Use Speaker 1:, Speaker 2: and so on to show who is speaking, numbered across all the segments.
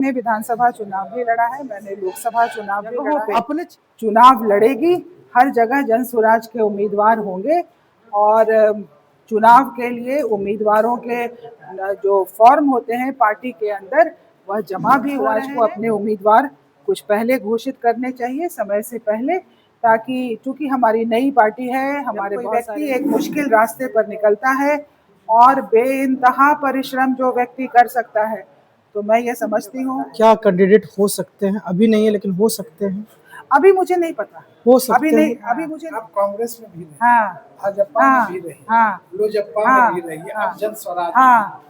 Speaker 1: ने विधानसभा चुनाव भी लड़ा है, मैंने लोकसभा चुनाव भी लड़ा है। अपने चुनाव लड़ेगी, हर जगह जन स्वराज के उम्मीदवार होंगे और चुनाव के लिए उम्मीदवारों के जो फॉर्म होते हैं पार्टी के अंदर वह जमा भी हो रहे हैं। को अपने उम्मीदवार कुछ पहले घोषित करने चाहिए, समय से पहले, ताकि चूंकि हमारी नई पार्टी है, हमारे व्यक्ति एक मुश्किल रास्ते पर निकलता है और बेइंतहा परिश्रम जो व्यक्ति कर सकता है, तो मैं ये समझती हूँ।
Speaker 2: क्या कैंडिडेट हो सकते हैं? अभी नहीं है लेकिन हो सकते हैं।
Speaker 1: अभी मुझे नहीं पता,
Speaker 2: हो सकते
Speaker 1: अभी नहीं,
Speaker 2: हैं।
Speaker 1: अभी मुझे
Speaker 3: आप कांग्रेस में भी रही,
Speaker 1: हाँ,
Speaker 3: भाजपा में भी रही, लोजपा में भी रही, अब जन स्वराज।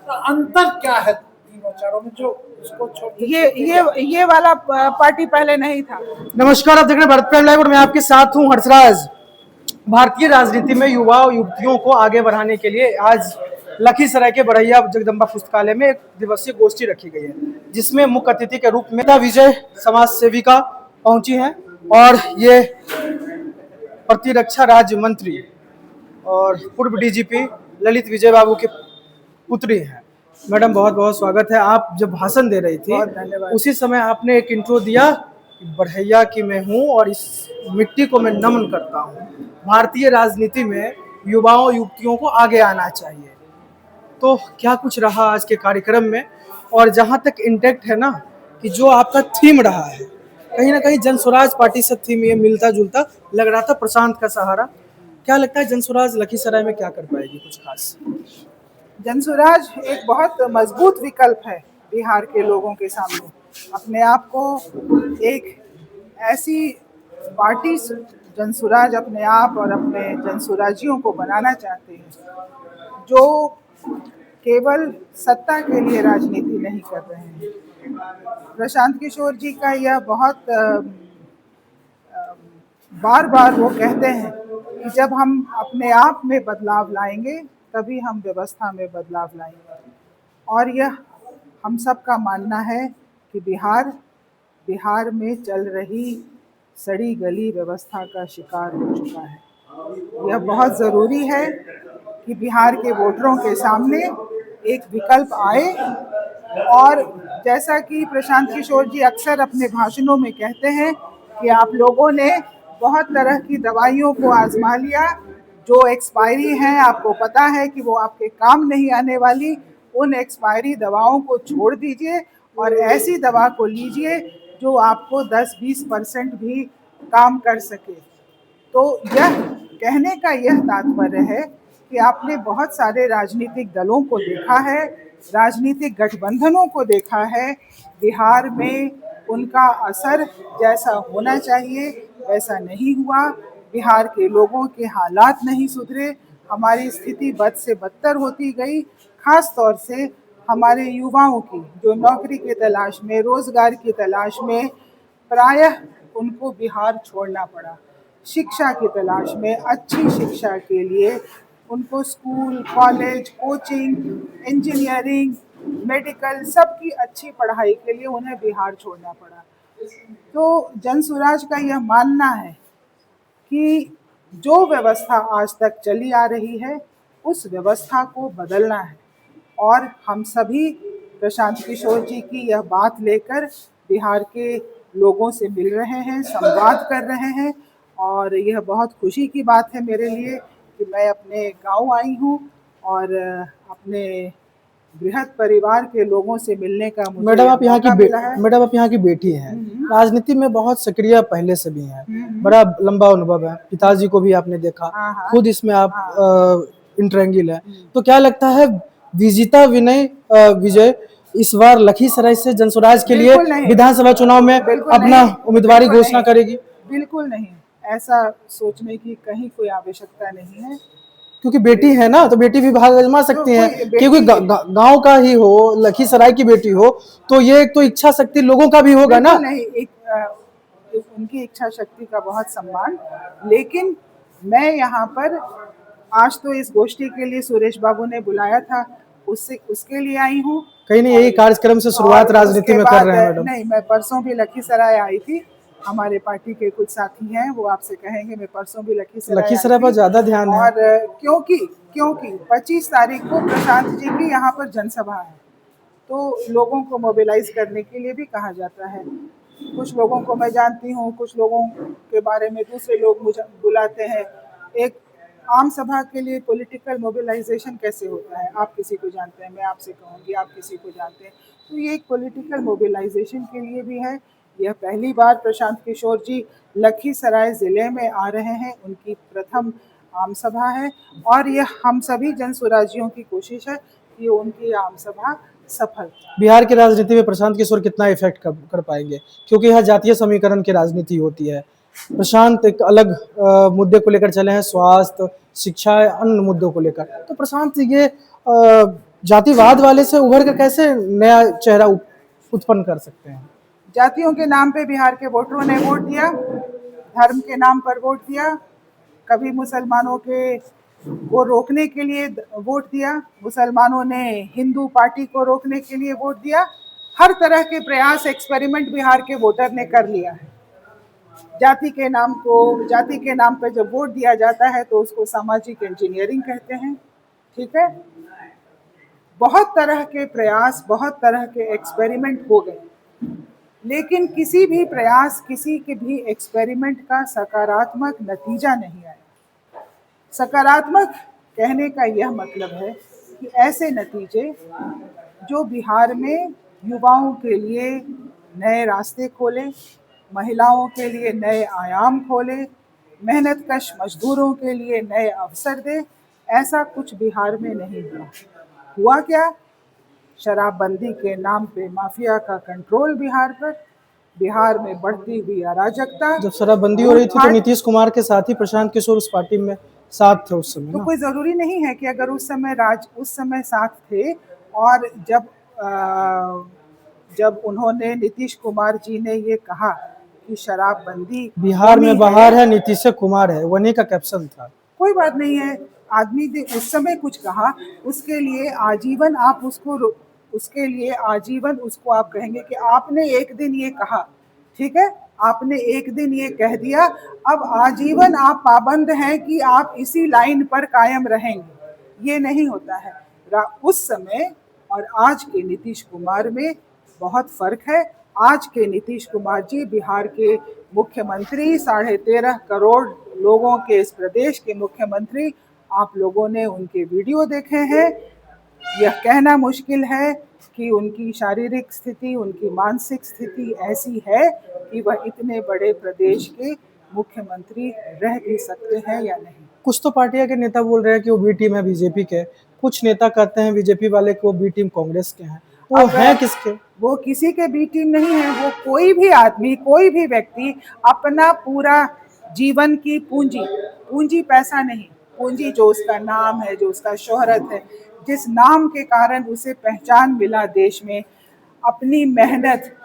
Speaker 3: तो अंतर क्या है तीनों चारों में जो उसको छोड़?
Speaker 1: ये वाला पार्टी पहले नहीं था।
Speaker 2: नमस्कार, आप देख रहे हैं भारत प्राइम लाइव और मैं आपके साथ हूं हर्षराज। भारतीय राजनीति में युवा और युवतियों को आगे बढ़ाने के लिए आज लखीसराय के बड़हिया जगदम्बा पुस्तकालय में एक दिवसीय गोष्ठी रखी गई है, जिसमें मुख्य अतिथि के रूप में विजय समाज सेविका पहुंची हैं और ये प्रतिरक्षा राज्य मंत्री और पूर्व डीजीपी ललित विजय बाबू के पुत्री हैं। मैडम, बहुत बहुत स्वागत है। आप जब भाषण दे रही थी उसी समय आपने एक इंट्रो दिया, बढ़ैया की मैं हूँ और इस मिट्टी को मैं नमन करता हूँ। भारतीय राजनीति में युवाओं युवतियों को आगे आना चाहिए। तो क्या कुछ रहा आज के कार्यक्रम में? और जहाँ तक इंटैक्ट है ना कि जो आपका थीम रहा है, कहीं ना कहीं जन स्वराज पार्टी से थीम ये मिलता जुलता लग रहा था, प्रशांत का सहारा। क्या लगता है जन स्वराज लखीसराय में क्या कर पाएगी कुछ खास?
Speaker 1: जन स्वराज एक बहुत मजबूत विकल्प है बिहार के लोगों के सामने। अपने आप को एक ऐसी पार्टी जन स्वराज अपने आप और अपने जन स्वराजियों को बनाना चाहते हैं जो केवल सत्ता के लिए राजनीति नहीं कर रहे हैं। प्रशांत किशोर जी का यह बहुत बार बार वो कहते हैं कि जब हम अपने आप में बदलाव लाएंगे तभी हम व्यवस्था में बदलाव लाएंगे, और यह हम सब का मानना है कि बिहार में चल रही सड़ी गली व्यवस्था का शिकार हो चुका है। यह बहुत ज़रूरी है कि बिहार के वोटरों के सामने एक विकल्प आए, और जैसा कि प्रशांत किशोर जी अक्सर अपने भाषणों में कहते हैं कि आप लोगों ने बहुत तरह की दवाइयों को आजमा लिया, जो एक्सपायरी हैं आपको पता है कि वो आपके काम नहीं आने वाली, उन एक्सपायरी दवाओं को छोड़ दीजिए और ऐसी दवा को लीजिए जो आपको 10-20% भी काम कर सके। तो यह कहने का यह तात्पर्य है कि आपने बहुत सारे राजनीतिक दलों को देखा है, राजनीतिक गठबंधनों को देखा है, बिहार में उनका असर जैसा होना चाहिए वैसा नहीं हुआ। बिहार के लोगों के हालात नहीं सुधरे, हमारी स्थिति बद से बदतर होती गई। खास तौर से हमारे युवाओं की जो नौकरी की तलाश में, रोजगार की तलाश में, प्रायः उनको बिहार छोड़ना पड़ा। शिक्षा की तलाश में, अच्छी शिक्षा के लिए उनको school, college, coaching, engineering, medical, सबकी अच्छी पढ़ाई के लिए उन्हें बिहार छोड़ना पड़ा। तो जन स्वराज का यह मानना है कि जो व्यवस्था आज तक चली आ रही है उस व्यवस्था को बदलना है, और हम सभी प्रशांत किशोर जी की यह बात लेकर बिहार के लोगों से मिल रहे हैं, संवाद कर रहे हैं, और यह बहुत खुशी की बात है मेरे लिए कि मैं अपने गांव आई हूँ और अपने बृहद परिवार के लोगों से मिलने का मुझे
Speaker 2: मैडम, आप यहाँ
Speaker 1: मैडम
Speaker 2: आप यहाँ की बेटी हैं, राजनीति में बहुत सक्रिय पहले से भी हैं, बड़ा लंबा अनुभव है, पिताजी को भी आपने देखा, खुद इसमें आप इंटरेंगिल है। तो क्या लगता है विजिता विजय इस बार लखीसराय से जन स्वराज के लिए विधानसभा चुनाव में अपना उम्मीदवारी घोषणा करेगी?
Speaker 1: बिल्कुल नहीं, ऐसा सोचने की कहीं कोई आवश्यकता नहीं है,
Speaker 2: क्योंकि बेटी है ना, तो बेटी भी भाग आजमा सकती है। क्योंकि गांव का ही हो, लखीसराय की बेटी हो, तो ये एक तो इच्छा शक्ति लोगों का भी होगा ना।
Speaker 1: नहीं, उनकी इच्छा शक्ति का बहुत सम्मान, लेकिन मैं यहाँ पर आज तो इस गोष्ठी के लिए सुरेश बाबू ने बुलाया था, उसके लिए आई हूँ।
Speaker 2: कहीं नहीं, यही कार्यक्रम से शुरुआत राजनीति में कर रहे हैं मैडम।
Speaker 1: नहीं, मैं परसों भी लखीसराय आई थी, हमारे पार्टी के कुछ साथी हैं वो आपसे कहेंगे, मैं परसों भी
Speaker 2: लखीसराय पर ज्यादा ध्यान है।
Speaker 1: और क्योंकि 25 तारीख को प्रशांत जी की यहाँ पर जनसभा है, तो लोगों को मोबिलाइज करने के लिए भी कहा जाता है। कुछ लोगों को मैं जानती हूँ, कुछ लोगों के बारे में दूसरे लोग मुझे बुलाते हैं। एक आम सभा के लिए पॉलिटिकल मोबिलाइजेशन कैसे होता है, आप किसी को जानते हैं, मैं आपसे कहूँगी आप किसी को जानते हैं, तो ये एक पॉलिटिकल मोबिलाइजेशन के लिए भी है। यह पहली बार प्रशांत किशोर जी लखीसराय ज़िले में आ रहे हैं, उनकी प्रथम आम सभा है और यह हम सभी जन स्वराजियों की कोशिश है कि उनकी आम सभा सफल।
Speaker 2: बिहार की राजनीति में प्रशांत किशोर कितना इफेक्ट कर पाएंगे, क्योंकि यह जातीय समीकरण की राजनीति होती है। प्रशांत एक अलग मुद्दे को लेकर चले हैं, स्वास्थ्य, शिक्षा, अन्य मुद्दों को लेकर। तो प्रशांत ये जातिवाद वाले से उभर कर कैसे नया चेहरा उत्पन्न कर सकते हैं?
Speaker 1: जातियों के नाम पे बिहार के वोटरों ने वोट दिया, धर्म के नाम पर वोट दिया, कभी मुसलमानों के को रोकने के लिए वोट दिया, मुसलमानों ने हिंदू पार्टी को रोकने के लिए वोट दिया। हर तरह के प्रयास, एक्सपेरिमेंट बिहार के वोटर ने कर लिया है। जाति के नाम पे जब वोट दिया जाता है तो उसको सामाजिक इंजीनियरिंग कहते हैं, ठीक है। बहुत तरह के प्रयास, बहुत तरह के एक्सपेरिमेंट हो गए, लेकिन किसी भी प्रयास, किसी के भी एक्सपेरिमेंट का सकारात्मक नतीजा नहीं आया। सकारात्मक कहने का यह मतलब है कि ऐसे नतीजे जो बिहार में युवाओं के लिए नए रास्ते खोले, महिलाओं के लिए नए आयाम खोले, मेहनतकश मजदूरों के लिए नए अवसर दे, ऐसा कुछ बिहार में नहीं हुआ। हुआ क्या? शराबबंदी के नाम पे माफिया का कंट्रोल बिहार पर, बिहार में बढ़ती हुई अराजकता।
Speaker 2: जब शराबबंदी हो रही थी तो नीतीश कुमार के साथ ही प्रशांत किशोर उस पार्टी में साथ थे उस समय
Speaker 1: तो
Speaker 2: ना?
Speaker 1: कोई जरूरी नहीं है कि अगर उस समय साथ थे, और जब उन्होंने, नीतीश कुमार जी ने ये कहा कि शराबबंदी
Speaker 2: बिहार में बाहर है नीतीश कुमार है, वही का कैप्शन था।
Speaker 1: कोई बात नहीं है, आदमी ने उस समय कुछ कहा, उसके लिए आजीवन उसको आप कहेंगे कि आपने एक दिन ये कहा, ठीक है, आपने एक दिन ये कह दिया, अब आजीवन आप पाबंद हैं कि आप इसी लाइन पर कायम रहेंगे। ये नहीं होता है। उस समय और आज के नीतीश कुमार में बहुत फर्क है। आज के नीतीश कुमार जी बिहार के मुख्यमंत्री, 13.5 करोड़ लोगों के इस प्रदेश के मुख्यमंत्री, आप लोगों ने उनके वीडियो देखे हैं। यह कहना मुश्किल है कि उनकी शारीरिक स्थिति, उनकी मानसिक स्थिति ऐसी है कि वह इतने बड़े प्रदेश के मुख्यमंत्री रह भी सकते हैं या नहीं।
Speaker 2: कुछ तो पार्टियां के नेता बोल रहे हैं कि वो बी टीम है बीजेपी के, कुछ नेता कहते हैं बीजेपी वाले को बी टीम कांग्रेस के हैं। वो हैं किसके?
Speaker 1: वो किसी के बी टीम नहीं है। वो कोई भी आदमी, कोई भी व्यक्ति अपना पूरा जीवन की पूंजी पैसा नहीं, पूंजी जो उसका नाम है, जो उसका शोहरत है, जिस नाम के कारण उसे पहचान मिला देश में, अपनी मेहनत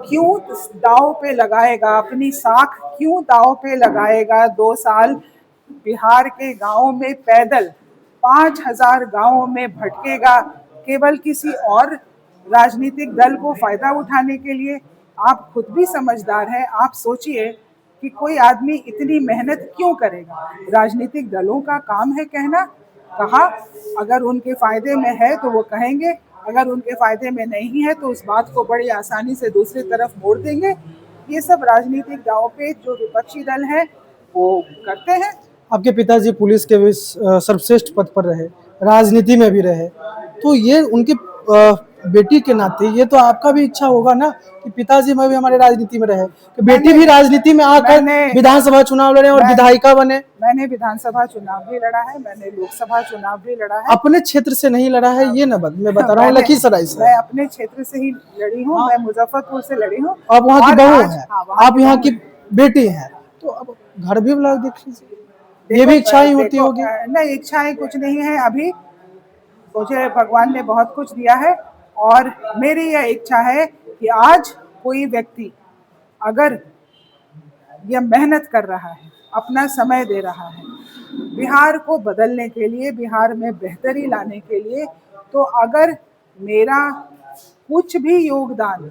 Speaker 1: क्यों दांव पे लगाएगा, अपनी साख क्यों दांव पे लगाएगा? 2 साल बिहार के गांवों में पैदल 5000 गांवों में भटकेगा, केवल किसी और राजनीतिक दल को फायदा उठाने के लिए? आप खुद भी समझदार हैं, आप सोचिए कि कोई आदमी इतनी मेहनत क्यों करेगा? राजनीतिक दलों का काम है कहना, कहा, अगर उनके फायदे में है तो वो कहेंगे, अगर उनके फायदे में नहीं है तो उस बात को बड़ी आसानी से दूसरी तरफ मोड़ देंगे। ये सब राजनीतिक दांव पे जो विपक्षी दल है वो करते हैं।
Speaker 2: आपके पिताजी पुलिस के भी सर्वश्रेष्ठ पद पर रहे, राजनीति में भी रहे, तो ये उनकी बेटी के नाते ये तो आपका भी इच्छा होगा ना कि पिताजी में भी हमारे राजनीति में रहे, कि बेटी भी राजनीति में आकर विधानसभा चुनाव लड़े और विधायिका बने।
Speaker 1: मैंने विधानसभा चुनाव भी लड़ा है, मैंने लोकसभा चुनाव भी लड़ा है।
Speaker 2: अपने क्षेत्र से नहीं लड़ा है ये ना, मैं बता रहा हूँ लखीसराय से।
Speaker 1: मैं अपने क्षेत्र से ही लड़ी हूँ, मैं मुजफ्फरपुर से लड़ी हूँ।
Speaker 2: आप वहाँ की बहू है, आप यहाँ की बेटी है, तो अब घर भी ब्लॉग देख लीजिए, ये भी इच्छाएं होती होगी।
Speaker 1: नहीं, इच्छाएं कुछ नहीं है अभी, मुझे भगवान ने बहुत कुछ दिया है और मेरी यह इच्छा है कि आज कोई व्यक्ति अगर यह मेहनत कर रहा है, अपना समय दे रहा है बिहार को बदलने के लिए, बिहार में बेहतरी लाने के लिए, तो अगर मेरा कुछ भी योगदान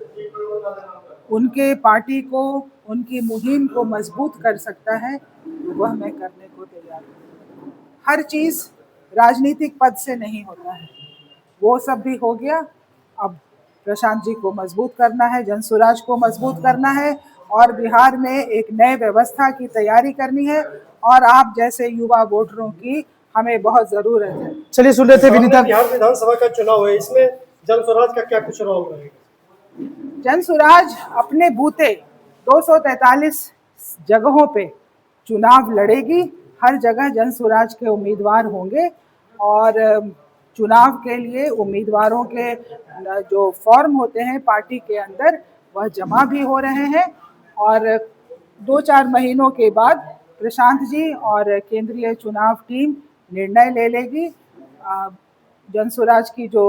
Speaker 1: उनके पार्टी को, उनकी मुहिम को मजबूत कर सकता है तो वह मैं करने को तैयार हूँ। हर चीज़ राजनीतिक पद से नहीं होता है, वो सब भी हो गया। अब प्रशांत जी को मजबूत करना है, जनसुराज को मजबूत करना है और बिहार में एक नए व्यवस्था की तैयारी करनी है और आप जैसे युवा वोटरों की हमें बहुत जरूरत है।
Speaker 2: चलिए सुन रहे थे विनीता।
Speaker 4: बिहार विधानसभा का चुनाव है, इसमें जनसुराज का क्या कुछ रोल रहेगा?
Speaker 1: जनसुराज अपने बूते 243 जगहों पे चुनाव लड़ेगी। हर जगह जनसुराज के उम्मीदवार होंगे और चुनाव के लिए उम्मीदवारों के जो फॉर्म होते हैं पार्टी के अंदर वह जमा भी हो रहे हैं और 2-4 महीनों के बाद प्रशांत जी और केंद्रीय चुनाव टीम निर्णय ले लेगी। जनसुराज की जो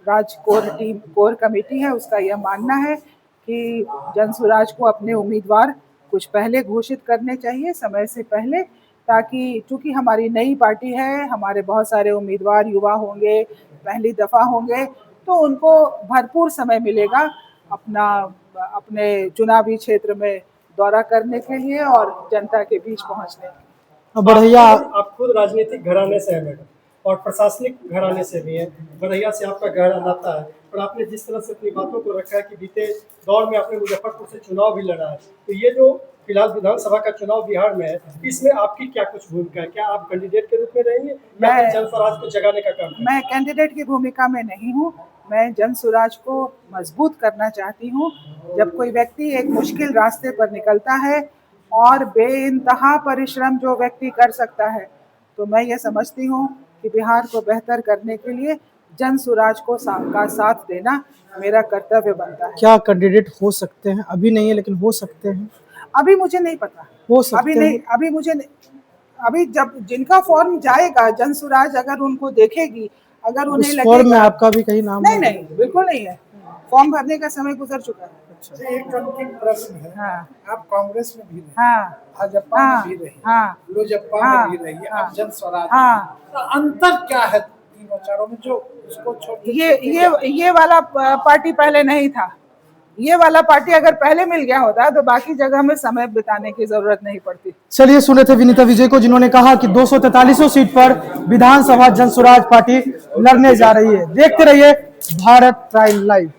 Speaker 1: कोर कमेटी है उसका यह मानना है कि जनसुराज को अपने उम्मीदवार कुछ पहले घोषित करने चाहिए, समय से पहले, ताकि चूंकि हमारी नई पार्टी है, हमारे बहुत सारे उम्मीदवार युवा होंगे, पहली दफ़ा होंगे, तो उनको भरपूर समय मिलेगा अपने चुनावी क्षेत्र में दौरा करने के लिए और जनता के बीच पहुंचने के लिए।
Speaker 2: बढ़ैया,
Speaker 4: आप खुद राजनीतिक घराने से हैं मैडम और प्रशासनिक घराने से भी हैं, बढ़ैया से आपका गहरा नाता है, और आपने जिस तरह से अपनी बातों को रखा है कि बीते दौर में आपने मुजफ्फरपुर से चुनाव भी लड़ा है, तो ये जो फिलहाल विधानसभा का चुनाव बिहार में है, इसमें आपकी क्या कुछ भूमिका है? क्या आप कैंडिडेट के रूप में रहेंगे या जनसुराज को जगाने का काम?
Speaker 1: मैं कैंडिडेट की भूमिका में नहीं हूँ, मैं जनसुराज को मजबूत करना चाहती हूँ। जब कोई व्यक्ति एक मुश्किल रास्ते पर निकलता है और बेइंतहा परिश्रम जो व्यक्ति कर सकता है, तो मैं ये समझती हूँ कि बिहार को बेहतर करने के लिए जनसुराज को का साथ देना मेरा कर्तव्य बनता है।
Speaker 2: क्या कैंडिडेट हो सकते हैं? अभी नहीं है लेकिन हो सकते हैं।
Speaker 1: अभी मुझे नहीं पता,
Speaker 2: हो सकते
Speaker 1: अभी नहीं, अभी मुझे नहीं, अभी जब जिनका फॉर्म जाएगा जनसुराज अगर उनको देखेगी, अगर उन्हें लगेगा।
Speaker 2: फॉर्म में आपका भी कहीं नाम?
Speaker 1: नहीं नहीं, बिल्कुल नहीं है, फॉर्म भरने का समय गुजर चुका है।
Speaker 3: अच्छा, एक अंतिम प्रश्न है।
Speaker 1: हाँ,
Speaker 3: आप कांग्रेस में भी रही,
Speaker 1: हाँ,
Speaker 3: भाजपा में भी रही,
Speaker 1: हाँ,
Speaker 3: लोजपा
Speaker 1: हाँ,
Speaker 3: में भी रही,
Speaker 1: हाँ,
Speaker 3: अब जनस्वराज।
Speaker 1: हाँ,
Speaker 3: तो अंतर क्या है तीनों चारों में जो उसको छोड़?
Speaker 1: ये वाला पार्टी पहले नहीं था। ये वाला पार्टी अगर पहले मिल गया होता तो बाकी जगह में समय बिताने की जरूरत नहीं पड़ती।
Speaker 2: चलिए सुने थे विनीता विजय को, जिन्होंने कहा कि 243 सीट पर विधानसभा जनसुराज पार्टी लड़ने जा रही है। देखते रहिए भारत प्राइम लाइव।